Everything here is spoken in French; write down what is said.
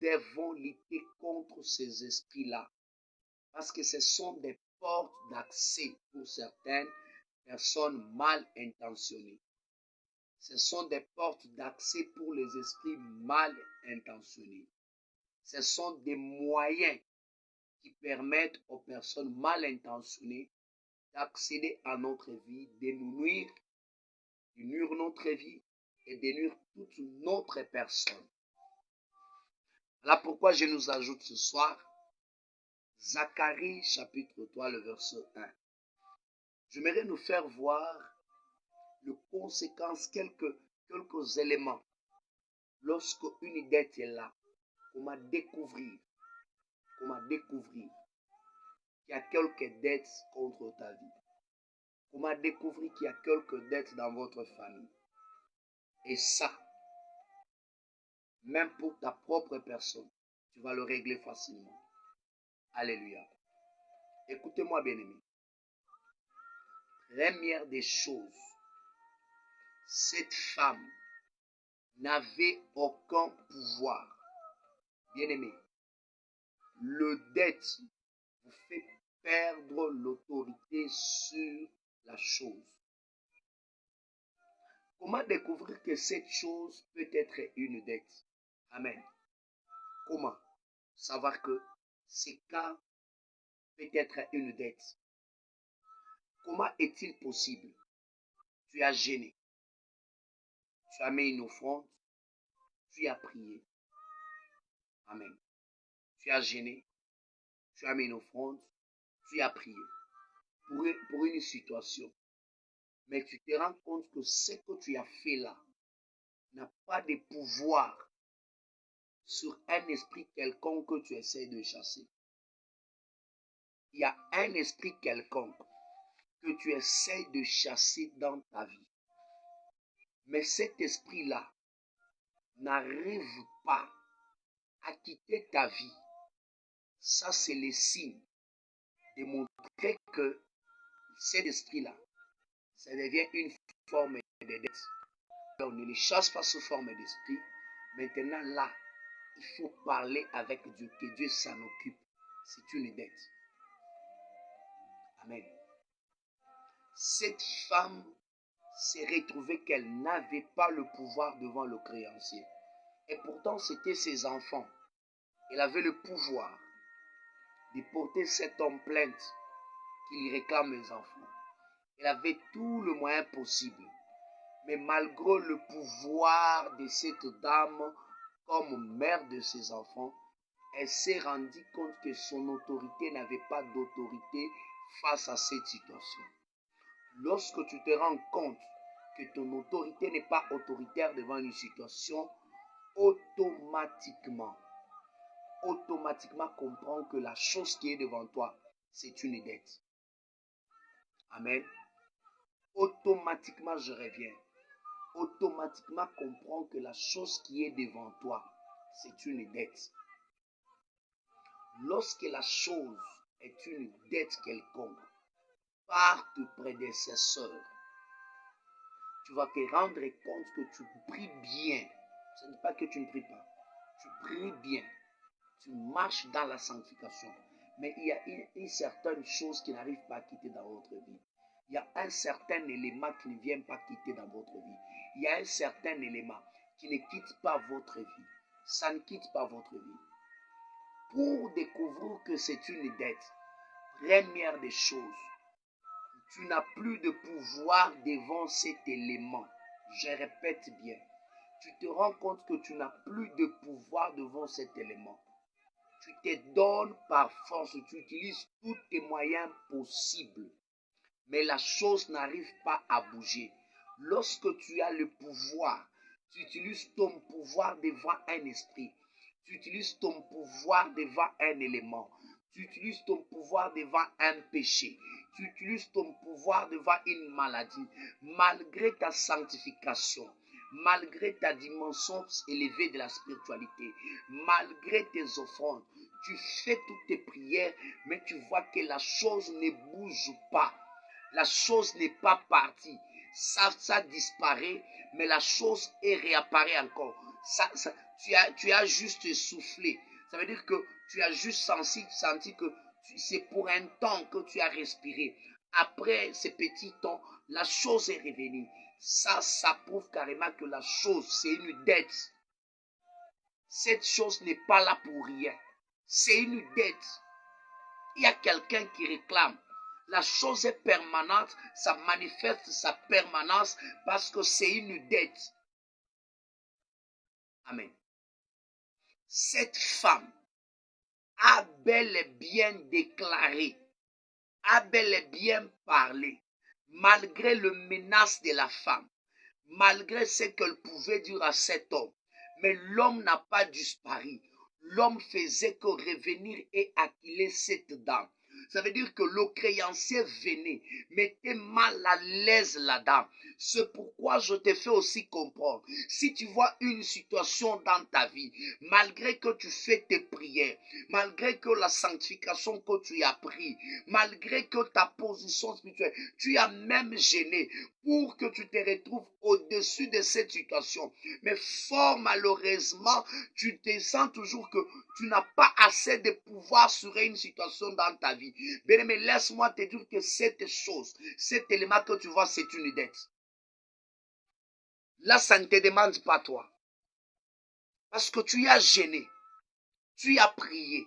devons lutter contre ces esprits-là. Parce que ce sont des portes d'accès pour certaines personnes mal intentionnées. Ce sont des portes d'accès pour les esprits mal intentionnés. Ce sont des moyens qui permettent aux personnes mal intentionnées d'accéder à notre vie, de nous nuire, de nuire notre vie et de nuire toute notre personne. Voilà pourquoi je nous ajoute ce soir Zacharie chapitre 3, le verset 1. J'aimerais nous faire voir les conséquences, quelques éléments. Lorsque une dette est là, comment découvrir qu'il y a quelques dettes contre ta vie. Comment découvrir qu'il y a quelques dettes dans votre famille. Et ça, même pour ta propre personne, tu vas le régler facilement. Alléluia. Écoutez-moi, bien-aimé. Première des choses, cette femme n'avait aucun pouvoir. Bien-aimé, le dette vous fait perdre l'autorité sur la chose. Comment découvrir que cette chose peut être une dette? Amen. Comment savoir que ce cas peut être une dette? Comment est-il possible? Tu as gêné. Tu as mis une offrande. Tu as prié. Amen. Tu as gêné. Tu as mis une offrande. Tu as prié pour une situation. Mais tu te rends compte que ce que tu as fait là n'a pas de pouvoir sur un esprit quelconque que tu essaies de chasser. Il y a un esprit quelconque que tu essaies de chasser dans ta vie. Mais cet esprit-là n'arrive pas à quitter ta vie. Ça, c'est le signe de montrer que cet esprit-là, ça devient une forme de dette. On ne les chasse pas sous forme d'esprit. Maintenant, là, il faut parler avec Dieu, que Dieu s'en occupe. C'est une dette. Amen. Cette femme s'est retrouvée qu'elle n'avait pas le pouvoir devant le créancier. Et pourtant, c'était ses enfants. Elle avait le pouvoir de porter cet homme plainte qui réclame les enfants. Elle avait tout le moyen possible. Mais malgré le pouvoir de cette dame comme mère de ses enfants, elle s'est rendue compte que son autorité n'avait pas d'autorité face à cette situation. Lorsque tu te rends compte que ton autorité n'est pas autoritaire devant une situation, automatiquement comprends que la chose qui est devant toi, c'est une dette. Amen. Automatiquement, je reviens. Automatiquement comprends que la chose qui est devant toi, c'est une dette. Lorsque la chose est une dette quelconque, par tes prédécesseurs, tu vas te rendre compte que tu pries bien. Ce n'est pas que tu ne pries pas. Tu pries bien. Tu marches dans la sanctification. Mais il y a une certaine chose qui n'arrive pas à quitter dans votre vie. Il y a un certain élément qui ne vient pas quitter dans votre vie. Il y a un certain élément qui ne quitte pas votre vie. Ça ne quitte pas votre vie. Pour découvrir que c'est une dette, première des choses, tu n'as plus de pouvoir devant cet élément. Je répète bien. Tu te rends compte que tu n'as plus de pouvoir devant cet élément. Tu te donnes par force, tu utilises tous tes moyens possibles. Mais la chose n'arrive pas à bouger. Lorsque tu as le pouvoir, tu utilises ton pouvoir devant un esprit. Tu utilises ton pouvoir devant un élément. Tu utilises ton pouvoir devant un péché. Tu utilises ton pouvoir devant une maladie. Malgré ta sanctification, malgré ta dimension élevée de la spiritualité, malgré tes offrandes, tu fais toutes tes prières, mais tu vois que la chose ne bouge pas. La chose n'est pas partie. Ça disparaît, mais la chose réapparaît encore. tu as juste soufflé. Ça veut dire que tu as juste senti que c'est pour un temps que tu as respiré. Après ces petits temps, la chose est revenue. Ça prouve carrément que la chose, c'est une dette. Cette chose n'est pas là pour rien. C'est une dette. Il y a quelqu'un qui réclame. La chose est permanente, ça manifeste sa permanence parce que c'est une dette. Amen. Cette femme a bel et bien déclaré, a bel et bien parlé, malgré le menace de la femme, malgré ce qu'elle pouvait dire à cet homme. Mais l'homme n'a pas disparu. L'homme faisait que revenir et acculer cette dame. Ça veut dire que le créancier venait, mettait mal à l'aise la dame. C'est pourquoi je te fais aussi comprendre. Si tu vois une situation dans ta vie, malgré que tu fais tes prières, malgré que la sanctification que tu as pris, malgré que ta position spirituelle, tu as même gêné pour que tu te retrouves au-dessus de cette situation. Mais fort malheureusement, tu te sens toujours que tu n'as pas assez de pouvoir sur une situation dans ta vie. Bien-aimé, laisse-moi te dire que cette chose, cet élément que tu vois, c'est une dette. Là, ça ne te demande pas toi. Parce que tu as gêné, tu as prié,